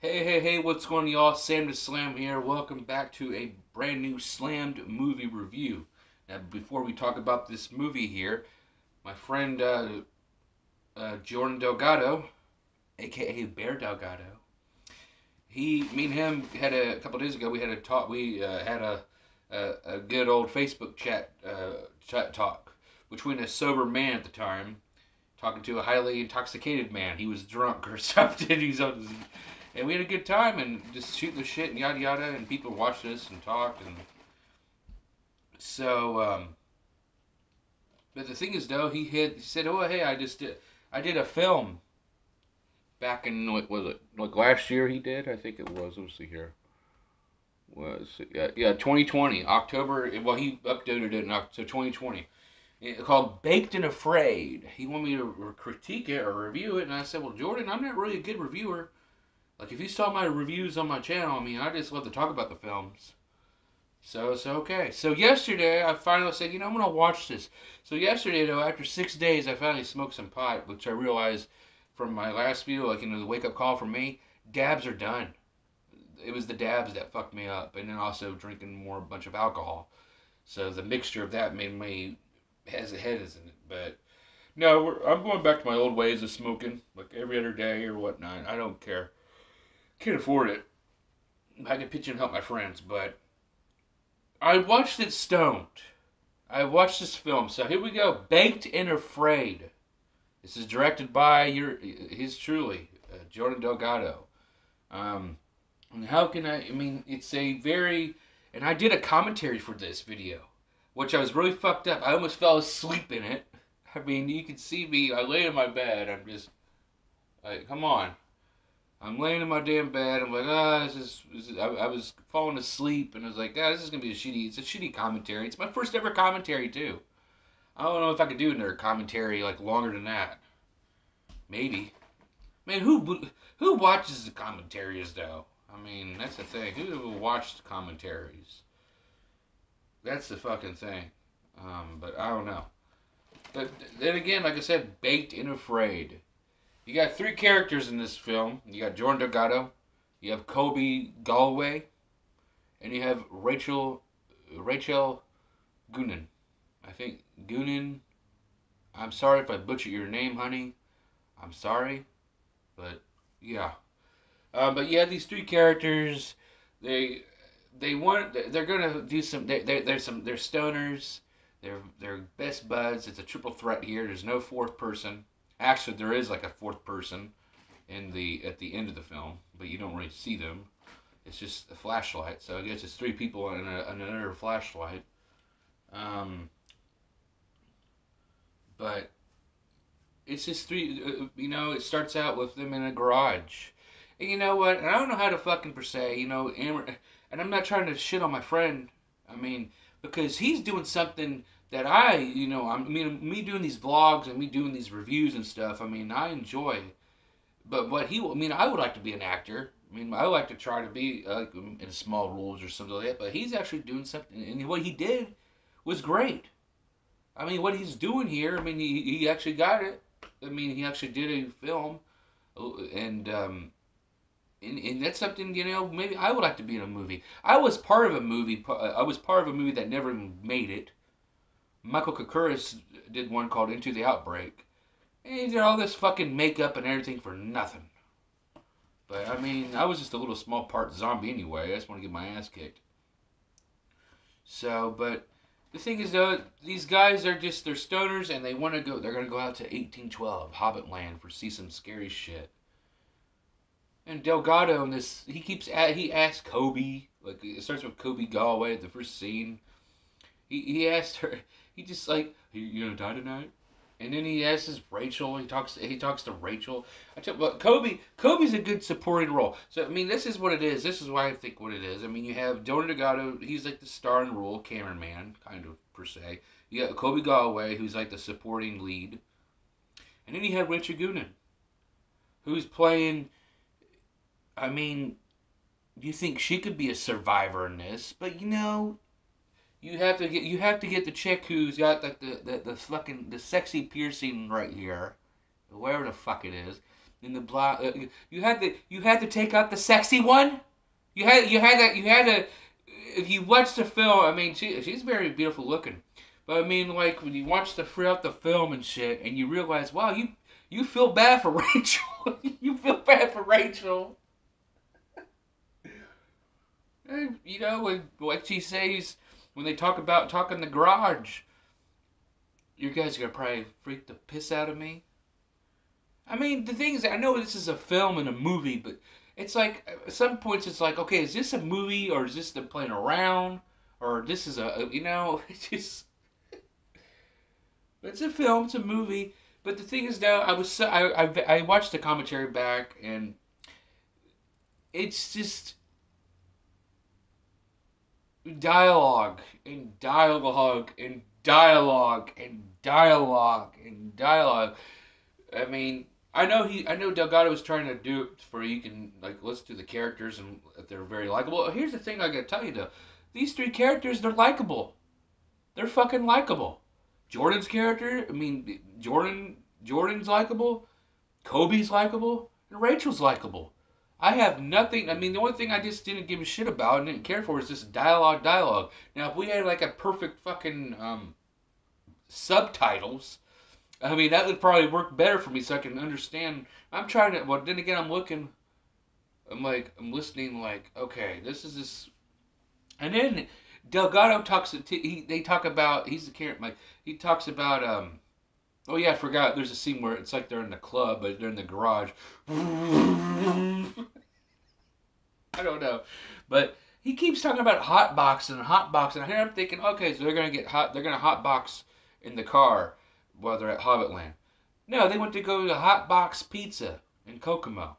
Hey, what's going on, y'all? Sam the Slam here. Welcome back to a brand new Slammed movie review. Now, before we talk about this movie here, my friend Jordan Delgado, aka Bear Delgado, me and him had a couple days ago. We had a talk. We had a good old Facebook chat talk between a sober man at the time talking to a highly intoxicated man. He was drunk or something. And we had a good time and just shooting the shit and yada yada. And people watched us and talked. And so, but the thing is, though, he said, "Oh, hey, I did a film back in what was it? Like last year he did? I think it was. Let's see here. Was yeah 2020 October. Well, he updated it in October 2020. Called Baked and Afraid. He wanted me to critique it or review it, and I said, "Well, Jordan, I'm not really a good reviewer. Like, if you saw my reviews on my channel, I mean, I just love to talk about the films." So okay. So yesterday, I finally said, I'm gonna watch this. So yesterday, though, after 6 days, I finally smoked some pot, which I realized from my last video, like, the wake up call for me, dabs are done. It was the dabs that fucked me up, and then also drinking more a bunch of alcohol. So the mixture of that made me hesitant. But no, I'm going back to my old ways of smoking, like every other day or whatnot. I don't care. Can't afford it. I can pitch in and help my friends, but I watched it stoned. I watched this film, so here we go. Baked and Afraid. This is directed by his truly, Jordan Delgado. Um, and how can I mean, it's a very, and I did a commentary for this video, which I was really fucked up. I almost fell asleep in it. I mean, you can see me. I lay in my bed. I'm just like, come on. I'm laying in my damn bed. I'm like, I was falling asleep, and I was like, this is gonna be it's a shitty commentary. It's my first ever commentary too. I don't know if I could do another commentary like longer than that. Maybe. Man, who watches the commentaries though? I mean, that's the thing. Who watched commentaries? That's the fucking thing. But I don't know. But then again, like I said, Baked and Afraid. You got three characters in this film. You got Jordan Delgado, you have Kobe Galway, and you have Rachel Goonan. I think Goonan. I'm sorry if I butchered your name, honey. I'm sorry, but yeah. But you have these three characters. They they're gonna do some. They're stoners. They're best buds. It's a triple threat here. There's no fourth person. Actually, there is like a fourth person at the end of the film, but you don't really see them. It's just a flashlight. So I guess it's three people and another flashlight. Um, but it's just three. It starts out with them in a garage. And you know what? And I don't know how to fucking per se. And I'm not trying to shit on my friend. I mean, because he's doing something that me doing these vlogs and me doing these reviews and stuff. I mean, I enjoy. But I would like to be an actor. I mean, I would like to try to be in small roles or something like that. But he's actually doing something, and what he did was great. I mean, what he's doing here, I mean, he actually got it. I mean, he actually did a film, and and that's something maybe I would like to be in a movie. I was part of a movie. I was part of a movie that never made it. Michael Kokuris did one called Into the Outbreak, and he did all this fucking makeup and everything for nothing. But I mean, I was just a little small part zombie anyway. I just want to get my ass kicked. So, but the thing is, though, these guys they're stoners and they want to go. They're gonna go out to 1812 Hobbit Land for see some scary shit. And Delgado in this, he asks Kobe, like it starts with Kobe Galway at the first scene. He asked her, he just like, you gonna die tonight? And then he asks Rachel. He talks to Rachel. I tell you, but Kobe's a good supporting role. So I mean, this is what it is. This is why I think what it is. I mean, you have Jordan Delgado. He's like the star in the role, cameraman, kind of per se. You got Kobe Galway, who's like the supporting lead, and then you have Richard Goonan, who's playing. I mean, you think she could be a survivor in this, but you have to get the chick who's got like the fucking the sexy piercing right here, wherever the fuck it is. in the block. You had to take out the sexy one. You had to. If you watch the film, I mean, she's very beautiful looking, but I mean, like when you watch throughout the film and shit, and you realize, wow, you feel bad for Rachel. You feel bad for Rachel. And, you know, what she says when they talk in the garage. You guys are gonna probably freak the piss out of me. I mean, the thing is, I know this is a film and a movie, but it's like at some points it's like, okay, is this a movie or is this them playing around or this is you know, it's just it's a film, it's a movie. But the thing is, now I watched the commentary back and it's just dialogue and dialogue and dialogue and dialogue and dialogue. I mean, I know Delgado was trying to do it for you can like listen to the characters and they're very likable. Here's the thing I gotta tell you though, these three characters they're likable. They're fucking likable. Jordan's character, I mean, Jordan's likable. Kobe's likable, and Rachel's likable. I have nothing. I mean, the only thing I just didn't give a shit about and didn't care for is this dialogue. Now, if we had like a perfect fucking subtitles, I mean, that would probably work better for me so I can understand. I'm trying to. Well, then again, I'm looking. I'm listening. Like, okay, this is this. And then Delgado talks. They talk about. He's the character. Like, he talks about. Oh yeah, I forgot. There's a scene where it's like they're in the club, but they're in the garage. I don't know, but he keeps talking about hotboxing. And here I'm thinking, okay, so they're gonna get hot. They're gonna hotbox in the car while they're at Hobbitland. No, they went to go to Hotbox Pizza in Kokomo.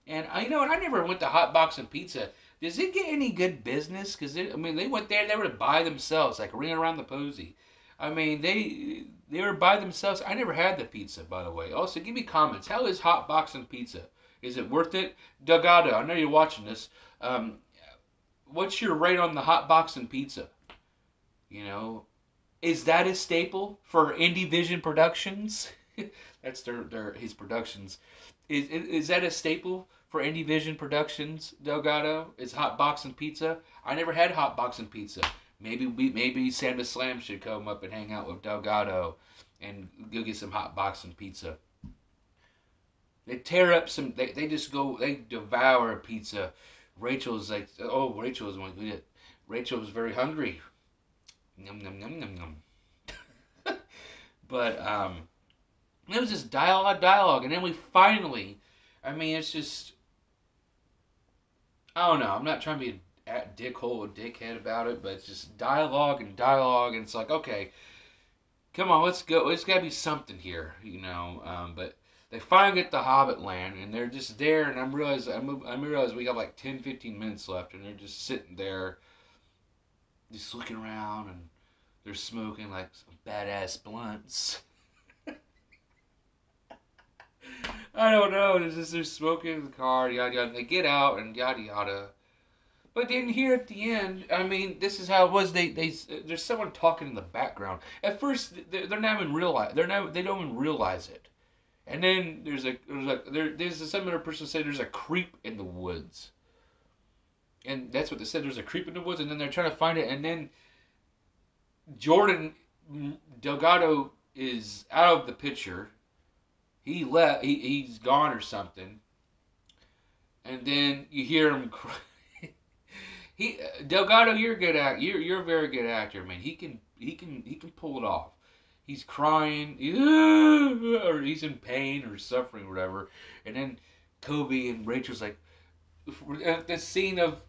And you know what? I never went to Hotbox and Pizza. Does it get any good business? Because I mean, they went there. They were by themselves, like ringing around the posy. I mean, they were by themselves. I never had the pizza, by the way. Also, give me comments. How is Hotbox and Pizza? Is it worth it? Delgado, I know you're watching this. Um, what's your rate on the Hotbox and Pizza? You know, is that a staple for INDIEvision Productions? That's their his productions. Is that a staple for INDIEvision Productions, Delgado? Is hot box and pizza? I never had hot box and pizza. Maybe Santa Slam should come up and hang out with Delgado and go get some hot box and pizza. They tear up some. They just go. They devour pizza. Rachel's like, oh, Rachel is one. Rachel was very hungry. Num num num num num. But it was just dialogue, and then we finally. I mean, it's just. I don't know. I'm not trying to be a dickhead about it, but it's just dialogue, and it's like, okay, come on, let's go. There's got to be something here, you know. But they finally get to Hobbit Land, and they're just there, and I realize we got like 10, 15 minutes left, and they're just sitting there, just looking around, and they're smoking like some badass blunts. I don't know. It's just they're smoking in the car, yada yada. They get out and yada yada. But then here at the end, I mean, this is how it was. There's someone talking in the background. At first, they're not even realize they don't even realize it. And then there's some other person say there's a creep in the woods, and that's what they said. There's a creep in the woods, and then they're trying to find it, and then Jordan Delgado is out of the picture. He left. He's gone or something. And then you hear him cry. Delgado, you're a good act. You're a very good actor, man. He can pull it off. He's crying, or he's in pain or suffering, or whatever. And then Kobe and Rachel's like, the scene of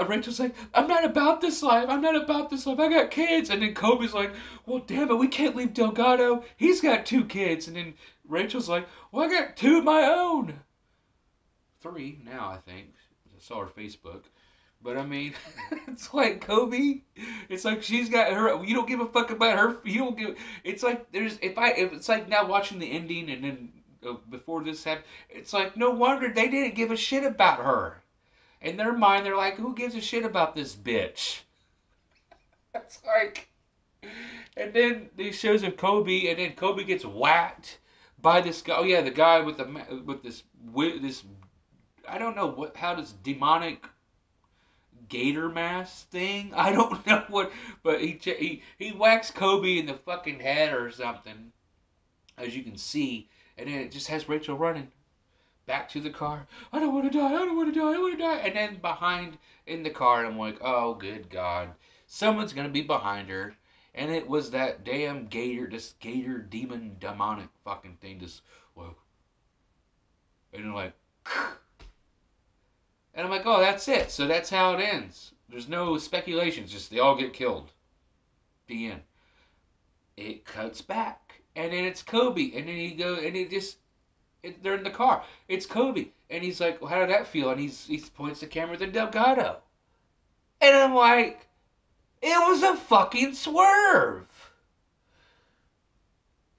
Rachel's like, I'm not about this life. I'm not about this life. I got kids. And then Kobe's like, well, damn it, we can't leave Delgado. He's got 2 kids. And then Rachel's like, well, I got 2 of my own. 3 now, I think. I saw her Facebook. But I mean, it's like Kobe. It's like she's got her. You don't give a fuck about her. You don't give. It's like there's if it's like now watching the ending and then before this happened. It's like no wonder they didn't give a shit about her. In their mind, they're like, who gives a shit about this bitch? It's like, and then these shows of Kobe, and then Kobe gets whacked by this guy. Oh yeah, the guy with this. I don't know how this demonic gator mask thing. I don't know what, but he whacks Kobe in the fucking head or something, as you can see, and then it just has Rachel running back to the car. I don't want to die. I don't want to die. I want to die. And then behind in the car, I'm like, oh, good God, someone's gonna be behind her. And it was that damn gator, this gator demon demonic fucking thing. Just whoa, and they're like, and I'm like, oh, that's it. So that's how it ends. There's no speculations. Just they all get killed. The end. It cuts back, and then it's Kobe, and then he goes, and they're in the car. It's Kobe, and he's like, well, how did that feel? And he points the camera to Delgado, and I'm like, it was a fucking swerve.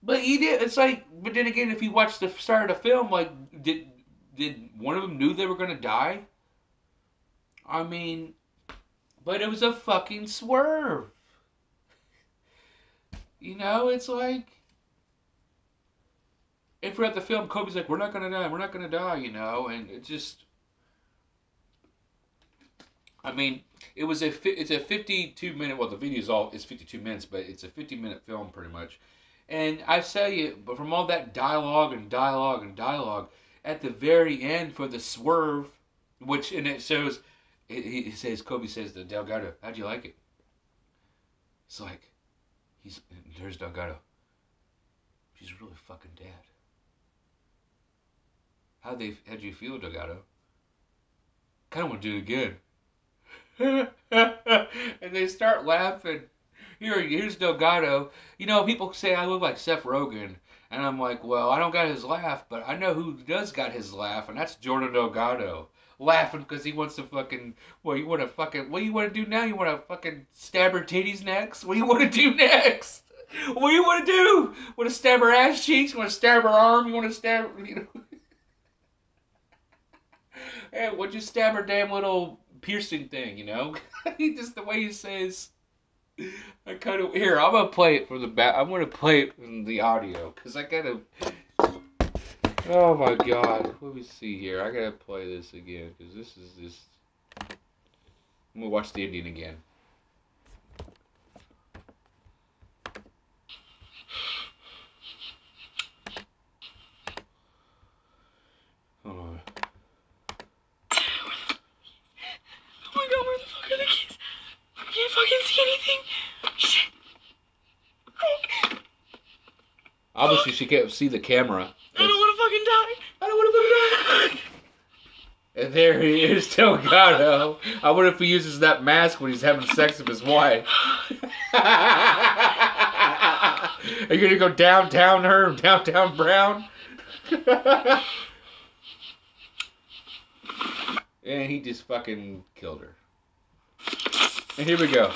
But he did. It's like, but then again, if you watch the start of the film, like, did one of them knew they were gonna die? I mean, but it was a fucking swerve. You know, it's like, and throughout the film, Kobe's like, we're not gonna die, we're not gonna die, you know, and it just, I mean, it's a 52-minute, well, the video's is 52 minutes, but it's a 50-minute film pretty much. And I tell you, but from all that dialogue and dialogue and dialogue, at the very end for the swerve, which, and it shows, Kobe says to Delgado, how'd you like it? It's like, there's Delgado. She's really fucking dead. How'd you feel, Delgado? Kind of want to do it again. And they start laughing. Here's Delgado. You know, people say I look like Seth Rogen. And I'm like, well, I don't got his laugh, but I know who does got his laugh, and that's Jordan Delgado. Laughing because he wants to fucking, what do you want to do now? You want to fucking stab her titties next? What do you want to do next? What do you want to do? Want to stab her ass cheeks? Want to stab her arm? You want to stab, you know? Hey, what'd you stab her damn little piercing thing, you know? Just the way he says, I kind of, here, I'm going to play it from the back. I'm going to play it from the audio, because I got to, oh my God. Let me see here. I got to play this again, because this is just, I'm going to watch the Indian again. Hold on. Oh my God, where the fuck are the keys? I can't fucking see anything. Shit. Fuck. Obviously, she can't see the camera. I don't want to fucking die. I don't want to fucking die. And there he is, Delgado. I wonder if he uses that mask when he's having sex with his wife. Are you gonna go downtown her, downtown Brown? And he just fucking killed her. And here we go.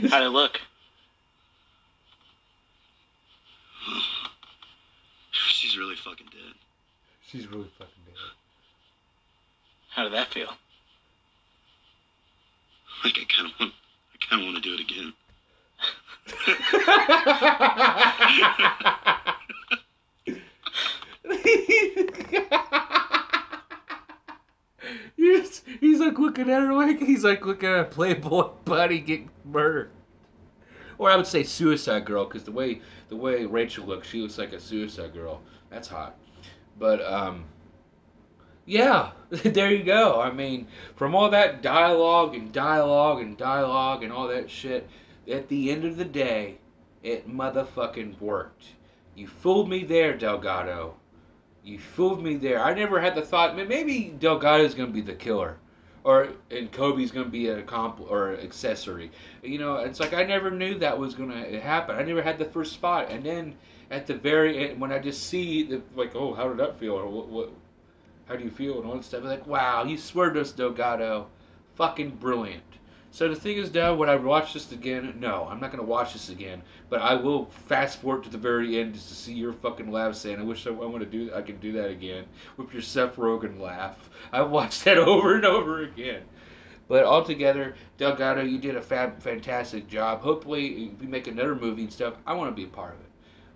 How'd it look? She's really fucking dead. She's really fucking dead. How did that feel? Like I kind of want to do it again. He's like looking at her like he's like looking at a Playboy buddy getting murdered. Or I would say Suicide Girl, because the way Rachel looks, she looks like a Suicide Girl. That's hot. But yeah, there you go. I mean, from all that dialogue and dialogue and dialogue and all that shit, at the end of the day, it motherfucking worked. You fooled me there, Delgado. You fooled me there. I never had the thought, maybe Delgado's gonna be the killer, and Kobe's gonna be an or accessory. You know, it's like I never knew that was gonna happen. I never had the first spot, and then at the very end, when I just see the like, oh, how did that feel, or what how do you feel, and all that stuff, I'm like, wow, you swerved us, Delgado, fucking brilliant. So the thing is, now when I watch this again, no, I'm not gonna watch this again, but I will fast forward to the very end just to see your fucking laugh saying, I wish I could do that again with your Seth Rogen laugh. I watched that over and over again. But altogether, Delgado, you did a fantastic job. Hopefully, if you make another movie and stuff, I want to be a part of it.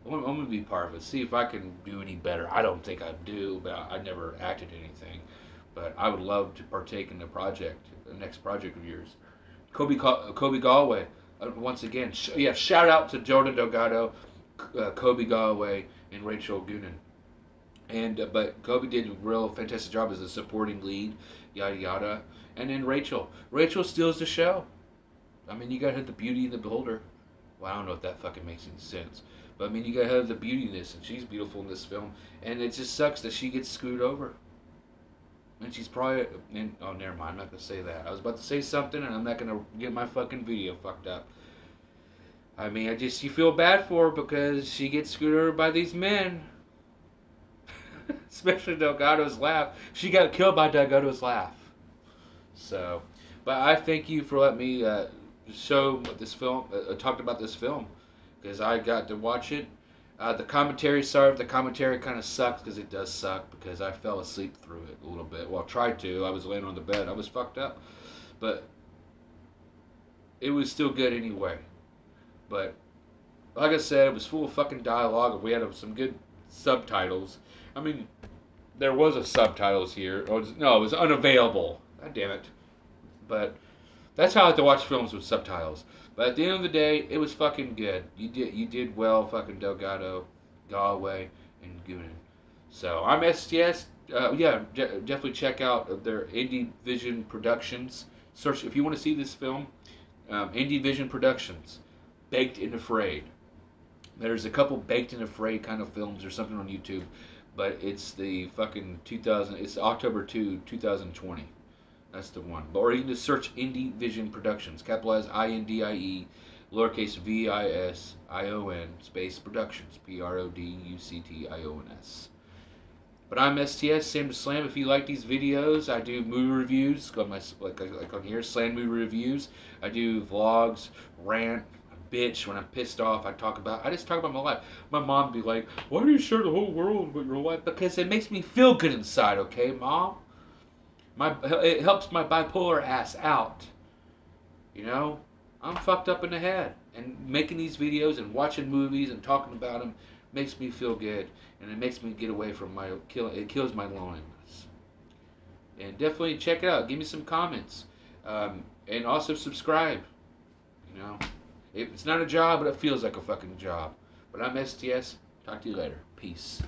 I'm going to be part of it. See if I can do any better. I don't think I do, but I never acted anything. But I would love to partake in the next project of yours. Kobe Galway. Once again, shout out to Jordan Delgado, Kobe Galway, and Rachel Goonan. And but Kobe did a real fantastic job as a supporting lead, yada yada. And then Rachel steals the show. I mean, you gotta have the beauty and the beholder. Well, I don't know if that fucking makes any sense, but I mean, you gotta have the beauty in this, and she's beautiful in this film. And it just sucks that she gets screwed over. And she's probably. And, oh, never mind. I'm not gonna say that. I was about to say something, and I'm not gonna get my fucking video fucked up. I mean, you feel bad for her because she gets screwed over by these men. Especially Delgado's laugh. She got killed by Delgado's laugh. So, but I thank you for letting me show this film, talked about this film, because I got to watch it. The commentary, sorry if the commentary kind of sucks, because it does suck, because I fell asleep through it a little bit. Well, I tried to. I was laying on the bed. I was fucked up. But it was still good anyway. But, like I said, it was full of fucking dialogue. We had some good subtitles. I mean, there was a subtitles here. No, it was unavailable. God damn it. But that's how I like to watch films with subtitles. But at the end of the day, it was fucking good. You did well, fucking Delgado, Galway, and Goonan. So I'm STS. Definitely check out their INDIEvision Productions. Search if you want to see this film. INDIEvision Productions, Baked and Afraid. There's a couple Baked and Afraid kind of films or something on YouTube, but it's the fucking 2000. It's October 2020. That's the one. Or you can just search INDIEvision Productions, capitalized INDIE, lowercase VISION, space Productions, PRODUCTIONS. But I'm STS, Sam to Slam. If you like these videos, I do movie reviews. Go on like on here, Slam movie reviews. I do vlogs, rant, bitch when I'm pissed off. I just talk about my life. My mom be like, "Why do you share the whole world with your life?" Because it makes me feel good inside. Okay, Mom. It helps my bipolar ass out. You know, I'm fucked up in the head, and making these videos and watching movies and talking about them makes me feel good, and it makes me get away from it kills my loneliness. And definitely check it out. Give me some comments, and also subscribe. You know, it's not a job, but it feels like a fucking job. But I'm STS. Talk to you later. Peace.